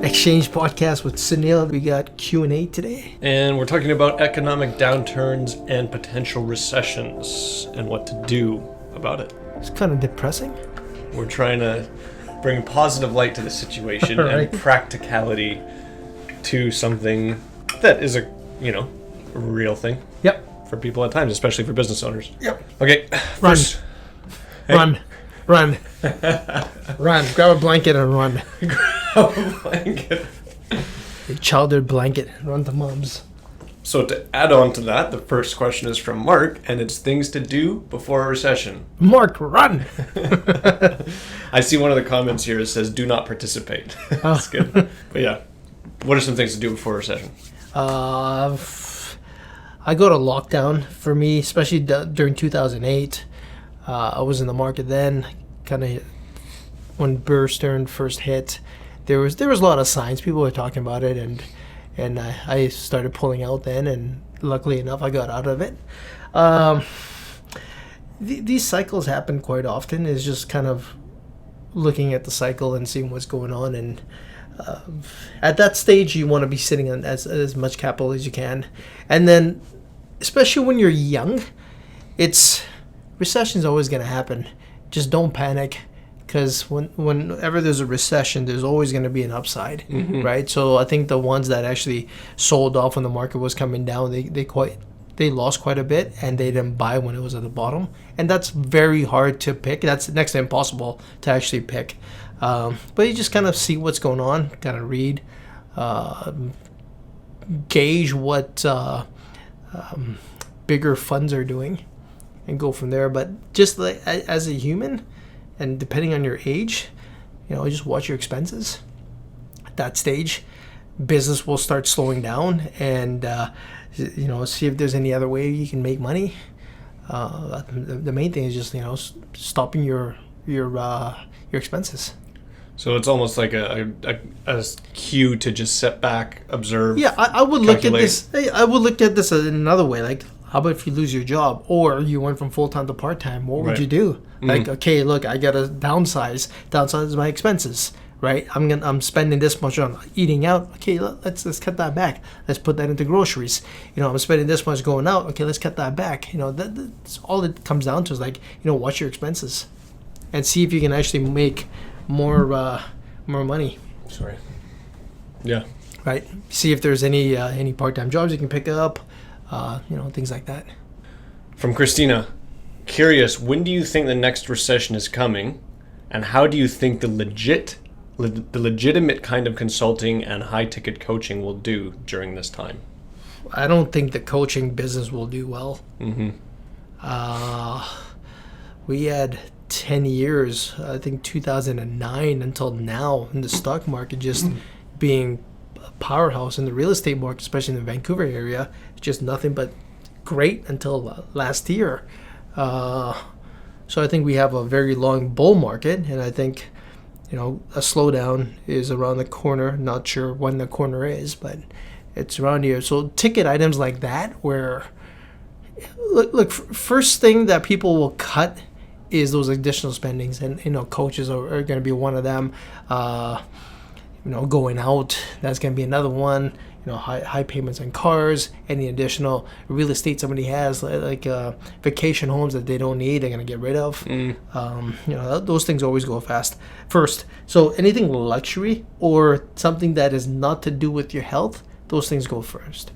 Exchange podcast with Sunil. We got Q&A today. And we're talking about economic downturns and potential recessions and what to do about it. It's kind of depressing. We're trying to bring positive light to the situation Right. and practicality to something that is a real thing Yep. for people at times, especially for business owners. Yep. Okay. Run. First, Run. Run. Run. Grab a blanket and run. blanket. A childhood blanket. Run to mom's. So to add on to that, the first question is from Mark, and it's things to do before a recession. Mark, run. I see one of the comments here that says, do not participate. That's good. But yeah, what are some things to do before a recession? I go to lockdown for me, especially during 2008. I was in the market then, kind of when Bear Stearns first hit. There was a lot of signs. People were talking about it, and I started pulling out then, and luckily enough, I got out of it. These cycles happen quite often. It's just kind of looking at the cycle and seeing what's going on, and at that stage, you want to be sitting on as much capital as you can, and then, especially when you're young, recession's always going to happen. Just don't panic, because whenever there's a recession, there's always going to be an upside, right? So I think the ones that actually sold off when the market was coming down, they lost quite a bit, and they didn't buy when it was at the bottom, and that's very hard to pick. That's next to impossible to actually pick. But you just kind of see what's going on, kind of read, gauge what bigger funds are doing, and go from there. But just like as a human, and depending on your age, just watch your expenses. At that stage, business will start slowing down, and see if there's any other way you can make money. The main thing is just stopping your expenses. So it's almost like a cue to just sit back, observe. Yeah, I would look at this. I would look at this in another way. Like, how about if you lose your job, or you went from full time to part time? What would you do? Like, okay, look, I gotta downsize my expenses. Right, I'm spending this much on eating out. Okay, let's cut that back. Let's put that into groceries. I'm spending this much going out. Okay, let's cut that back. That's all it comes down to is like, watch your expenses, and see if you can actually make more money. Sorry. Yeah. Right. See if there's any part-time jobs you can pick up. Things like that. From Christina, curious, when do you think the next recession is coming, and how do you think the legitimate kind of consulting and high-ticket coaching will do during this time? I don't think the coaching business will do well. We had 10 years, I think 2009 until now, in the stock market just being a powerhouse in the real estate market, especially in the Vancouver area. It's just nothing but great until last year. So I think we have a very long bull market, and I think a slowdown is around the corner. Not sure when the corner is, but it's around here. So ticket items like that, where look, first thing that people will cut is those additional spendings, and coaches are going to be one of them. Going out, that's going to be another one. High payments on cars, any additional real estate somebody has, like vacation homes that they don't need, they're going to get rid of. Those things always go fast first. So anything luxury or something that is not to do with your health, those things go first.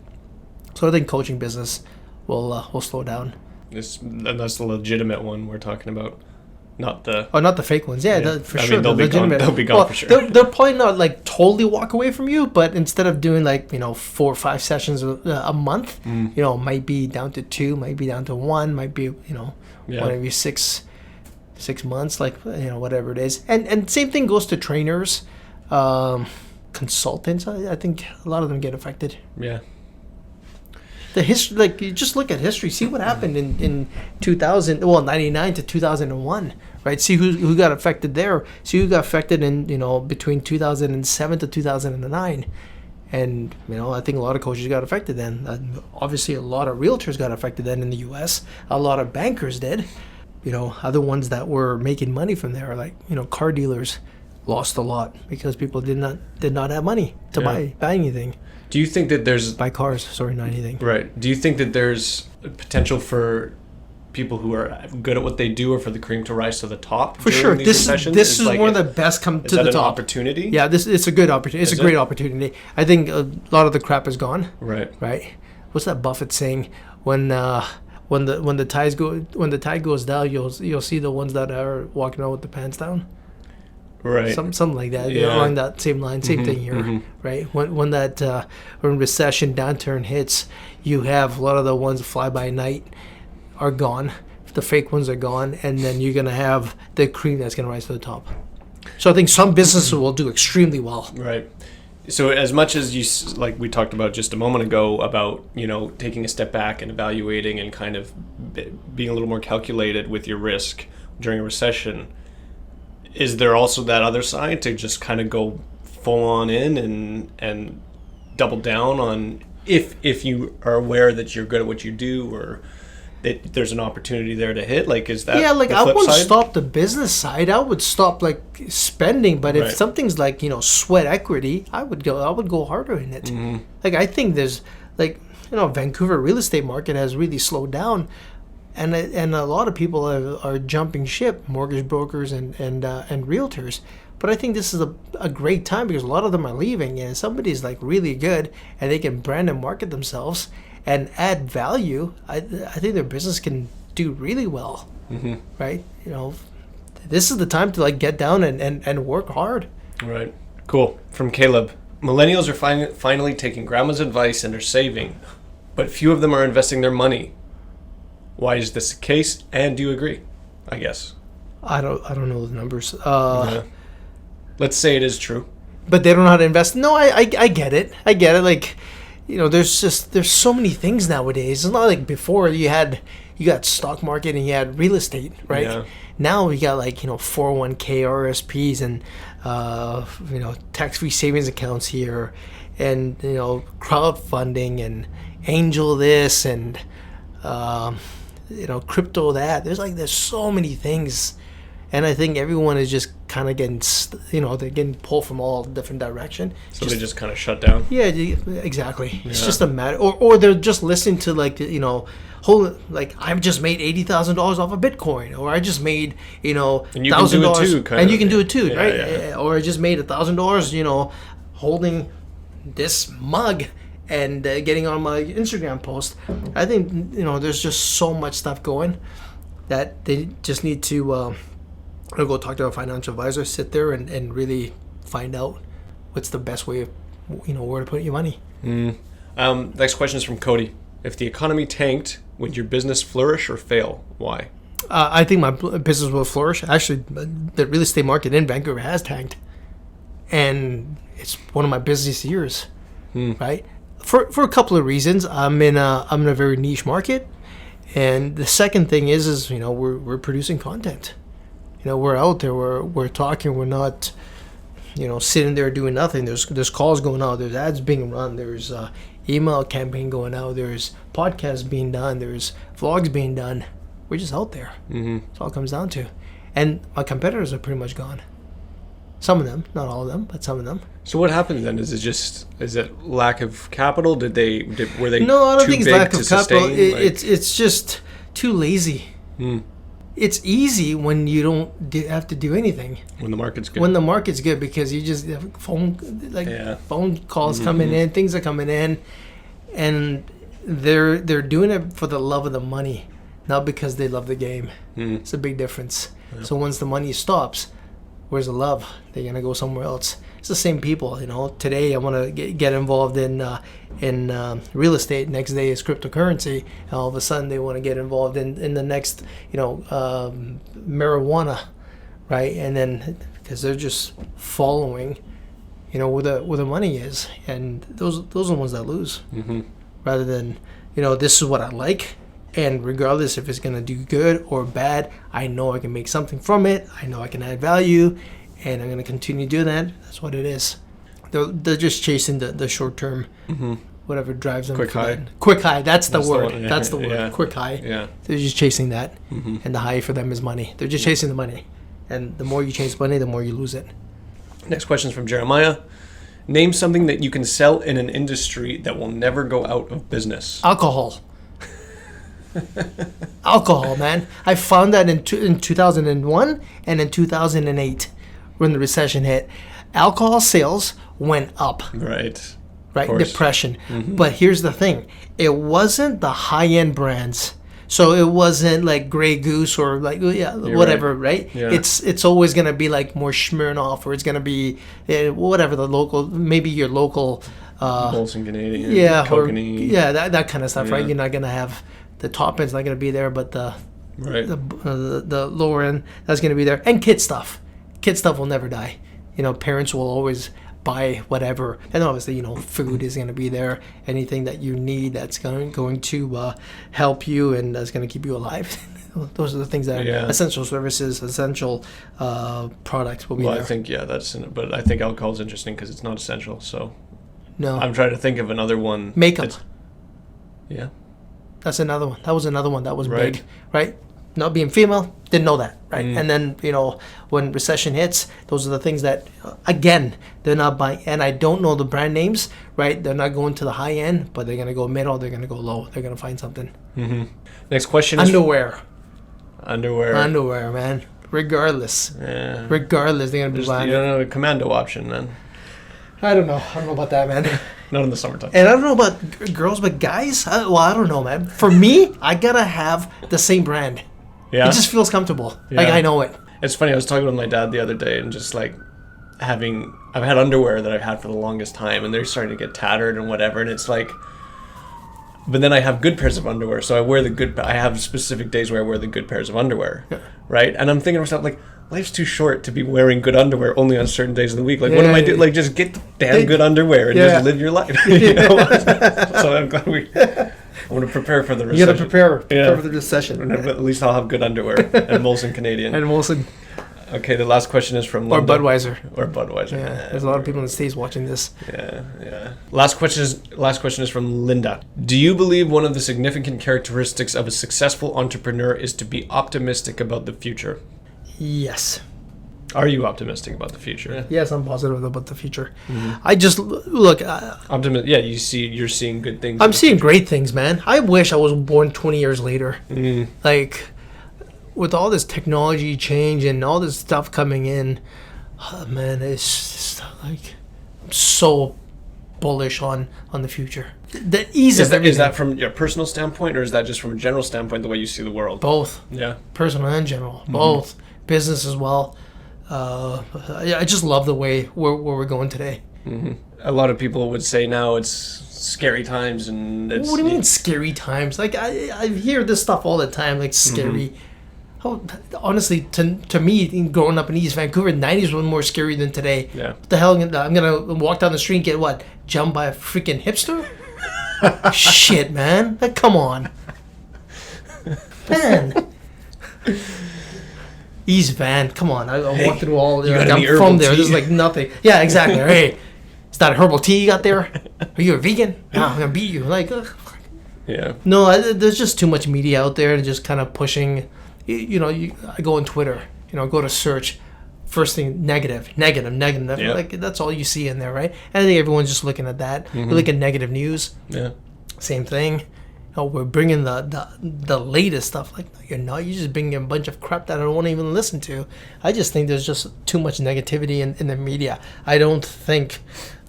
So I think coaching business will slow down. And that's the legitimate one we're talking about, not the... Oh, not the fake ones. Yeah. For sure. They'll be gone for sure. They'll probably not like totally walk away from you, but instead of doing 4 or 5 sessions a month, might be down to 2, might be down to 1, might be one every 6 months, whatever it is. And same thing goes to trainers, consultants. I think a lot of them get affected. Yeah. The history, you just look at history, see what happened in 99 to 2001, right? See who got affected there. See who got affected in between 2007 to 2009, and I think a lot of coaches got affected then. Obviously, a lot of realtors got affected then in the U.S. A lot of bankers did. Other ones that were making money from there, like car dealers, lost a lot because people did not have money to buy anything. Do you think that there's buy cars? Sorry, not anything. Right. Do you think that there's potential for people who are good at what they do, or for the cream to rise to the top? For sure, this is one of the best come to the top. Is that an opportunity? Yeah, it's a good opportunity. It's a great opportunity. I think a lot of the crap is gone. Right. What's that Buffett saying? When the tide goes down, you'll see the ones that are walking around with the pants down. Right. Something like that. Yeah. Along that same line, same thing here. Right. When recession downturn hits, you have a lot of the ones fly by night are gone. The fake ones are gone, and then you're gonna have the cream that's gonna rise to the top. So I think some businesses will do extremely well. Right. So as much as you, like we talked about just a moment ago, about taking a step back and evaluating and kind of being a little more calculated with your risk during a recession, is there also that other side to just kind of go full on in and double down on if you are aware that you're good at what you do, or that there's an opportunity there to hit? Like, is that I flip wouldn't side? stop the business side. I would stop spending, but if something's like sweat equity, I would go harder in it. Like, I think there's Vancouver real estate market has really slowed down, and a lot of people are jumping ship, mortgage brokers and realtors. But I think this is a great time because a lot of them are leaving, and somebody's really good and they can brand and market themselves and add value. I think their business can do really well. Right? This is the time to get down and work hard. Right. Cool. From Caleb. Millennials are finally taking grandma's advice and are saving, but few of them are investing their money. Why is this the case? And do you agree? I guess. I don't know the numbers. Let's say it is true. But they don't know how to invest. No, I get it. I get it. There's so many things nowadays. It's not like before you got stock market and you had real estate, right? Yeah. Now we got 401k RSPs and tax-free savings accounts here, and crowdfunding and angel this and crypto that. There's so many things, and I think everyone is just kind of getting they're getting pulled from all different directions. So they just kind of shut down. Yeah, exactly. It's just a matter, or they're just listening to I've just made $80,000 off of Bitcoin, or I just made $1,000, and you can do it too, right? Yeah. Or I just made $1,000, holding this mug and getting on my Instagram post. I think there's just so much stuff going that they just need to go talk to a financial advisor, sit there and really find out what's the best way of where to put your money. Next question is from Cody. If the economy tanked, would your business flourish or fail? Why? I think my business will flourish. Actually, the real estate market in Vancouver has tanked, and it's one of my busiest years. Right? For a couple of reasons. I'm in a very niche market, and the second thing is we're producing content. We're out there. We're talking. We're not sitting there doing nothing. There's calls going out. There's ads being run. There's email campaign going out. There's podcasts being done. There's vlogs being done. We're just out there. That's all it comes down to. And my competitors are pretty much gone. Some of them, not all of them, but some of them. So what happens then? Is it lack of capital? Were they No, I don't think it's lack of capital. Sustain? It's just too lazy. It's easy when you don't have to do anything. When the market's good. When the market's good, because you just have phone calls coming in, things are coming in, and they're doing it for the love of the money, not because they love the game. It's a big difference. Yeah. So once the money stops, where's the love? They're gonna go somewhere else. It's the same people. Today I want to get involved in real estate. Next day is cryptocurrency. And all of a sudden they want to get involved in the next marijuana, right? And then because they're just following where the money is, and those are the ones that lose. Rather than this is what I like, and regardless if it's going to do good or bad, I know I can make something from it. I know I can add value, and I'm going to continue doing that. That's what it is. They're just chasing the short term, whatever drives them. Quick high. Quick high. That's the word. Yeah. That's the word. Yeah. Quick high. Yeah. They're just chasing that, and the high for them is money. They're just chasing the money, and the more you chase money, the more you lose it. Next question is from Jeremiah. Name something that you can sell in an industry that will never go out of business. Alcohol. Alcohol, man. I found that in 2001 and in 2008 when the recession hit. Alcohol sales went up. Right. Right? Depression. But here's the thing. It wasn't the high-end brands. So it wasn't like Grey Goose or like whatever, right? Yeah. It's always going to be like more Smirnoff, or it's going to be whatever the local, maybe your local Molson Canadian. Kokanee. That kind of stuff, right? You're not going to have the top end's not going to be there, but the lower end that's going to be there. And kid stuff. Kid stuff will never die. Parents will always buy whatever, and obviously food is going to be there. Anything that you need that's going to help you and that's going to keep you alive. Those are the things that are essential services, essential products will be there. I think but I think alcohol is interesting because it's not essential. So no, I'm trying to think of another one. Makeup. Yeah, that's another one. That was another one that was big, right? Not being female, didn't know that, right? And then, when recession hits, those are the things that, again, they're not buying. And I don't know the brand names, right? They're not going to the high end, but they're going to go middle, they're going to go low. They're going to find something. Mm-hmm. Next question is... Underwear, man. Regardless. Yeah. Regardless, they're going to be buying You don't know the commando option, man. I don't know about that, man. Not in the summertime. And I don't know about girls, but guys, I don't know, man. For me, I got to have the same brand. Yeah. It just feels comfortable. Yeah. Like, I know it. It's funny, I was talking with my dad the other day and just like I've had underwear that I've had for the longest time and they're starting to get tattered and whatever, and it's like, but then I have good pairs of underwear, so I have specific days where I wear the good pairs of underwear, right? And I'm thinking to myself, like, life's too short to be wearing good underwear only on certain days of the week. Like, what am I doing? Like, just get the damn good underwear and just live your life. So I'm glad I want to prepare for the recession. You got to prepare for the recession. At least I'll have good underwear and Molson Canadian. Okay, the last question is from Linda. Or Budweiser. Yeah, there's a lot of people in the States watching this. Yeah. Last question is from Linda. Do you believe one of the significant characteristics of a successful entrepreneur is to be optimistic about the future? Yes. Are you optimistic about the future? Yes, I'm positive about the future. I just look. You're seeing good things. I'm seeing great things, man. I wish I was born 20 years later. Like, with all this technology change and all this stuff coming in, man, it's just like I'm so bullish on the future. The ease of everything. Is that from your personal standpoint, or is that just from a general standpoint, the way you see the world? Both. Yeah. Personal and general. Both. Business as well. I just love the way where we're going today. A lot of people would say now it's scary times, and it's... What do you mean scary times? Like, I hear this stuff all the time, like scary. Honestly, to me, growing up in East Vancouver, the 90s were more scary than today. Yeah. What the hell? I'm going to walk down the street and get what? Jumped by a freaking hipster? Shit, man. Like, come on. Man. East Van, come on. I walked through all. I'm from there. There's like nothing. Yeah, exactly. Hey, is that a herbal tea you got there? Are you a vegan? No, I'm gonna beat you. Like, yeah. No, there's just too much media out there and just kind of pushing. I go on Twitter. Go to search. First thing, negative. Yeah. Like, that's all you see in there, right? And I think everyone's just looking at that. You look at negative news. Yeah. Same thing. We're bringing the latest stuff. Like, no, you're not. You're just bringing a bunch of crap that I don't want to even listen to. I just think there's just too much negativity in the media. I don't think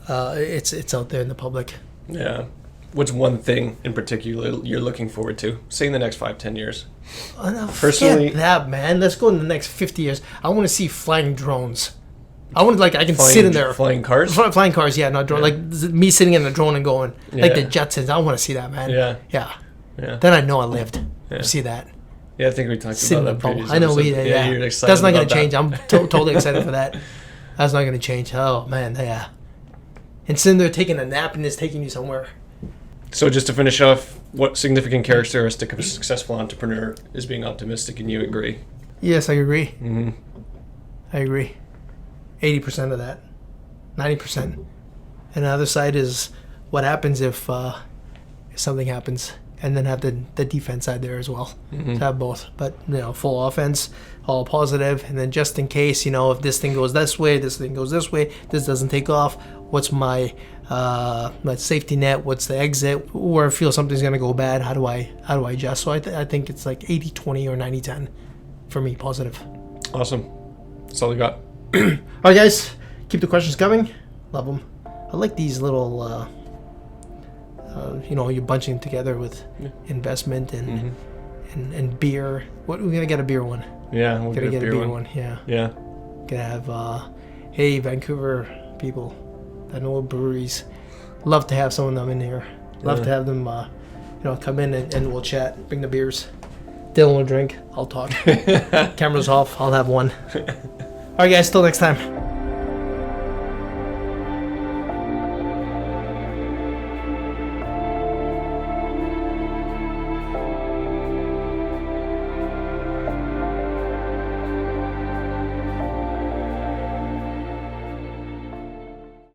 it's out there in the public. Yeah. What's one thing in particular you're looking forward to, say in the next 5-10 years? Personally, that, man. Let's go in the next 50 years. I want to see flying drones. I want I can sit in there. Flying cars? Flying cars, yeah, not drone. Yeah. Like me sitting in a drone and going. Like the Jetsons. I want to see that, man. Yeah. Then I know I lived. You see that. Yeah, I think we talked about that previously. I know we did, yeah. You're excited. That's not going to change. I'm totally excited for that. That's not going to change. Oh, man, yeah. And sitting there taking a nap and it's taking you somewhere. So just to finish off, what significant characteristic of a successful entrepreneur is being optimistic, and you agree? Yes, I agree. I agree. 80% of that, 90%, and the other side is what happens if something happens and then have the defense side there as well. To have both, but full offense, all positive, and then just in case, if this thing goes this way, this thing goes this way, this doesn't take off, what's my safety net, what's the exit, or I feel something's going to go bad, how do I adjust? So I think it's like 80-20 or 90-10 for me, positive. Awesome. That's all we got. All right, guys, keep the questions coming. Love them. I like these little you're bunching together with investment and beer. We're gonna get a beer one. Yeah, we'll Gonna get a beer one. Yeah. Gonna have hey, Vancouver people that know breweries. Love to have some of them in here. Love to have them come in and we'll chat. Bring the beers. Dylan will drink. I'll talk. Camera's off. I'll have one. All right, guys. Till next time.